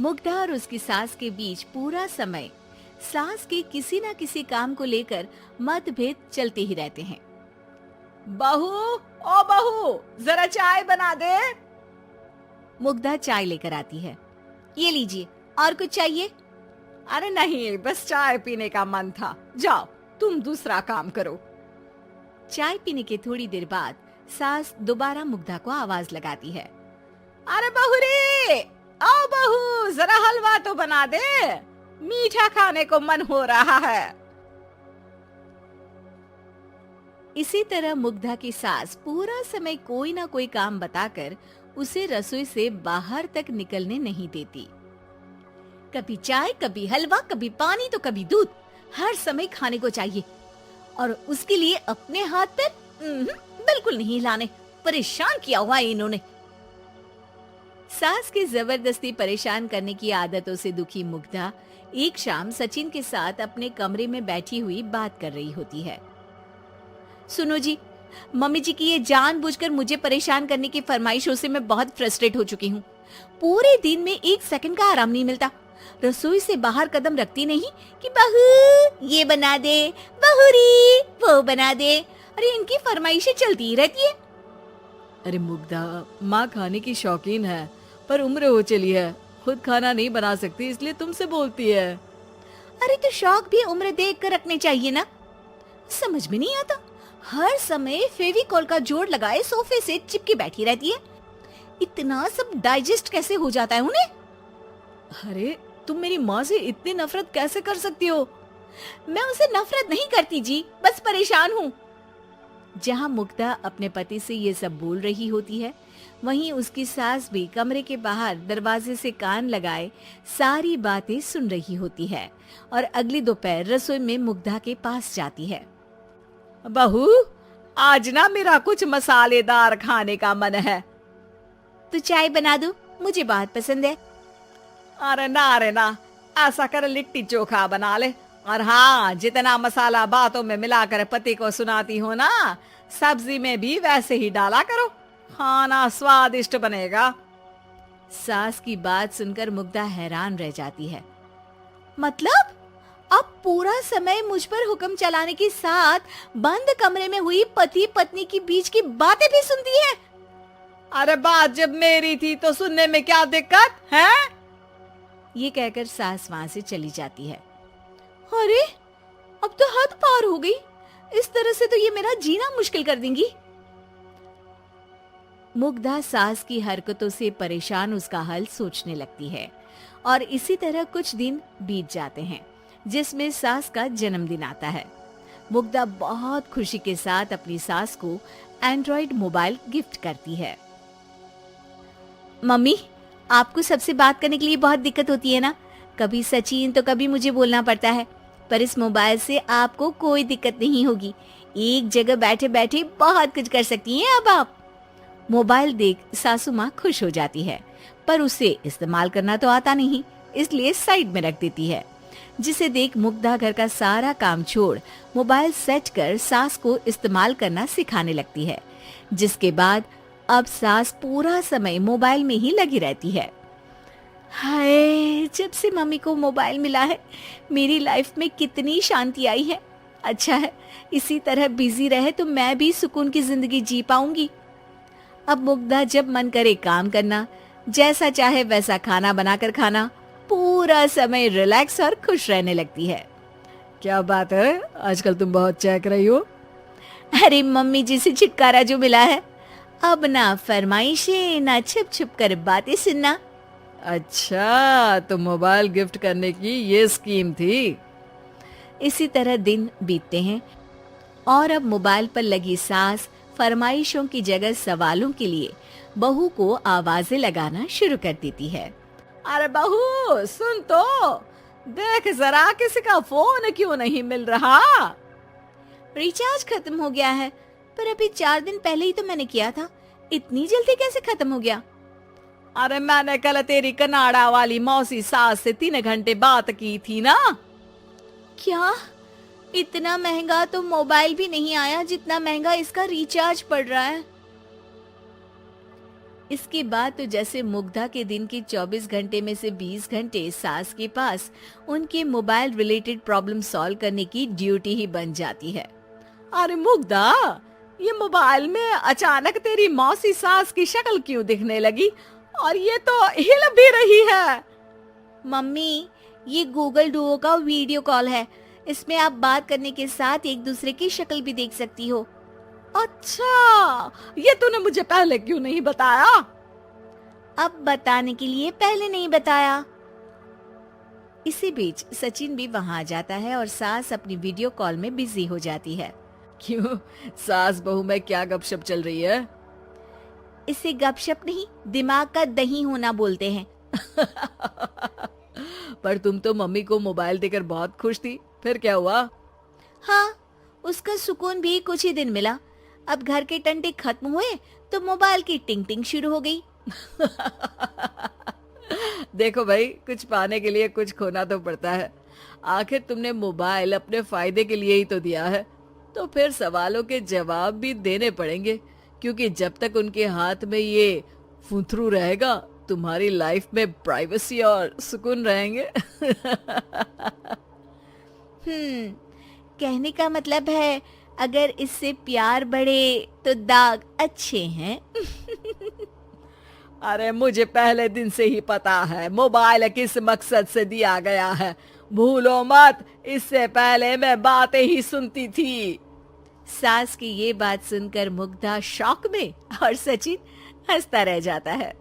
मुग्धा और उसकी सास के बीच पूरा समय सास के किसी न किसी काम को लेकर मतभेद चलते ही रहते हैं। बहू, ओ बहू, जरा चाय बना दे। मुग्धा चाय लेकर आती है। ये लीजिए, और कुछ चाहिए? अरे नहीं, बस चाय पीने का मन था। जाओ, तुम दूसरा काम करो। चाय पीने के थोड़ी देर बाद सास दोबारा मुग्धा को आवाज लगाती है। अरे बहू रे, आओ बहू, जरा हलवा तो बना दे, मीठा खाने को मन हो रहा है। इसी तरह मुग्धा की सास पूरा समय कोई ना कोई काम बताकर उसे रसोई से बाहर तक निकलने नहीं देती। कभी चाय, कभी हलवा, कभी पानी तो कभी दूध, हर समय खाने को चाहिए और उसके लिए अपने हाथ पैर बिल्कुल नहीं हिलाने। परेशान किया हुआ है इन्होंने। सास की जबरदस्ती परेशान करने की आदतों से दुखी मुग्धा एक शाम सचिन के साथ अपने कमरे में बैठी हुई बात कर रही होती है। सुनो जी, मम्मी जी की ये जानबूझकर मुझे परेशान करने की फरमाइशों से मैं बहुत फ्रस्ट्रेट हो चुकी हूँ। पूरे दिन में एक सेकंड का आराम नहीं मिलता। रसोई से बाहर कदम रखती नहीं कि बहू ये बना दे, बहुरी वो बना दे। अरे इनकी फरमाइशें चलती ही रहती है। अरे मुग्धा, माँ खाने की शौकीन है, पर उम्र हो चली है, खुद खाना नहीं बना सकती, इसलिए तुमसे बोलती है। अरे तो शौक भी उम्र देख कर रखने चाहिए ना। समझ में नहीं आता, हर समय फेविकॉल का जोड़ लगाए सोफे से चिपकी बैठी रहती है। इतना सब डाइजेस्ट कैसे हो जाता है उन्हें? अरे तुम मेरी माँ से इतनी नफरत कैसे कर सकती हो? मैं उनसे नफरत नहीं करती जी, बस परेशान हूँ। जहाँ मुग्धा अपने पति से ये सब बोल रही होती है, वहीं उसकी सास भी कमरे के बाहर दरवाजे से कान लगाए सारी बातें सुन रही होती है और अगली दोपहर रसोई में मुग्धा के पास जाती है। बहू, आज ना मेरा कुछ मसालेदार खाने का मन है। तो चाय बना दो, मुझे बहुत पसंद है। अरे ना, ऐसा कर लिट्टी चोखा बना ले। और हाँ, जितना मसाला बातों में मिलाकर पति को सुनाती हो ना, सब्जी में भी वैसे ही डाला करो, खाना स्वादिष्ट बनेगा। सास की बात सुनकर मुग्धा हैरान रह जाती है। मतलब अब पूरा समय मुझ पर हुक्म चलाने के साथ बंद कमरे में हुई पति पत्नी की बीच की बातें भी सुनती है? अरे बात जब मेरी थी तो सुनने में क्या दिक्कत है? ये कहकर सास वहां से चली जाती है। अरे अब तो हद पार हो गई, इस तरह से तो ये मेरा जीना मुश्किल कर देंगी। मुग्धा सास की हरकतों से परेशान उसका हल सोचने लगती है और इसी तरह कुछ दिन बीत जाते हैं, जिसमें सास का जन्मदिन आता है। मुग्धा बहुत खुशी के साथ अपनी सास को एंड्रॉइड मोबाइल गिफ्ट करती है। मम्मी, आपको सबसे बात करने के लिए बहुत दिक्कत होती है ना, कभी सचिन तो कभी मुझे बोलना पड़ता है, पर इस मोबाइल से आपको कोई दिक्कत नहीं होगी। एक जगह बैठे बैठे बहुत कुछ कर सकती हैं अब आप। मोबाइल देख सासू माँ खुश हो जाती है, पर उसे इस्तेमाल करना तो आता नहीं, इसलिए साइड में रख देती है। जिसे देख मुग्धा घर का सारा काम छोड़ मोबाइल सेट कर सास को इस्तेमाल करना सिखाने लगती है, जिसके बाद अब सास पूरा समय मोबाइल में ही लगी रहती है। हाय, जब से मम्मी को मोबाइल मिला है मेरी लाइफ में कितनी शांति आई है। अच्छा है, इसी तरह बिजी रहे तो मैं भी सुकून की जिंदगी जी पाऊंगी। अब मुग्धा जब मन करे काम करना, जैसा चाहे वैसा खाना बनाकर खाना, पूरा समय रिलैक्स और खुश रहने लगती है। क्या बात है, आजकल तुम बहुत चहक रही हो। अरे मम्मी जी से छुटकारा जो मिला है, अब ना फरमाइशें ना छुप छुप कर बातें सुनना। अच्छा, तो मोबाइल गिफ्ट करने की ये स्कीम थी। इसी तरह दिन बीतते हैं और अब मोबाइल पर लगी सास फरमाइशों की जगह सवालों के लिए बहू को आवाजें लगाना शुरू कर देती है। अरे बहू सुन तो, देख जरा किसी का फोन क्यों नहीं मिल रहा? रिचार्ज खत्म हो गया है, पर अभी 4 दिन पहले ही तो मैंने किया था, इतनी जल्दी कैसे खत्म हो गया? अरे मैंने कल तेरी कनाडा वाली मौसी सास से 3 घंटे बात की थी ना। क्या? इतना महंगा तो मोबाइल भी नहीं आया जितना महंगा इसका रिचार्ज पड़ रहा है। इसके बाद तो जैसे मुग्धा के दिन के 24 घंटे में से 20 घंटे सास के पास उनके मोबाइल रिलेटेड प्रॉब्लम सॉल्व करने की ड्यूटी ही बन जाती है। अरे मुग्धा, ये मोबाइल में अचानक तेरी मौसी सास की शक्ल क्यों दिखने लगी? और ये तो हिल भी रही है। मम्मी, ये गूगल डुओ का वीडियो कॉल है। इसमें आप बात करने के साथ एक दूसरे की शक्ल भी देख सकती हो। अच्छा, ये तूने मुझे पहले क्यों नहीं बताया? अब बताने के लिए पहले नहीं बताया। इसी बीच सचिन भी वहां आ जाता है और सास अपनी वीडियो कॉल में बिजी हो जाती है। क्यों, सास बहू में क्या गपशप चल रही है? इसे गपशप नहीं, दिमाग का दही होना बोलते हैं। पर तुम तो मम्मी को मोबाइल देकर बहुत खुश थी, फिर क्या हुआ? हाँ, उसका सुकून भी कुछ ही दिन मिला। अब घर के टंटे खत्म हुए तो मोबाइल की टिंग टिंग शुरू हो गई। देखो भाई, कुछ पाने के लिए कुछ खोना तो पड़ता है। आखिर तुमने मोबाइल अपने फायदे के लिए ही तो दिया है, तो फिर सवालों के जवाब भी देने पड़ेंगे, क्योंकि जब तक उनके हाथ में ये फुंथरू रहेगा, तुम्हारी लाइफ में प्राइवेसी और सुकून रहेंगे। कहने का मतलब है अगर इससे प्यार बढ़े तो दाग अच्छे हैं। अरे मुझे पहले दिन से ही पता है मोबाइल किस मकसद से दिया गया है। भूलो मत, इससे पहले मैं बातें ही सुनती थी। सास की ये बात सुनकर मुग्धा शॉक में और सचिन हंसता रह जाता है।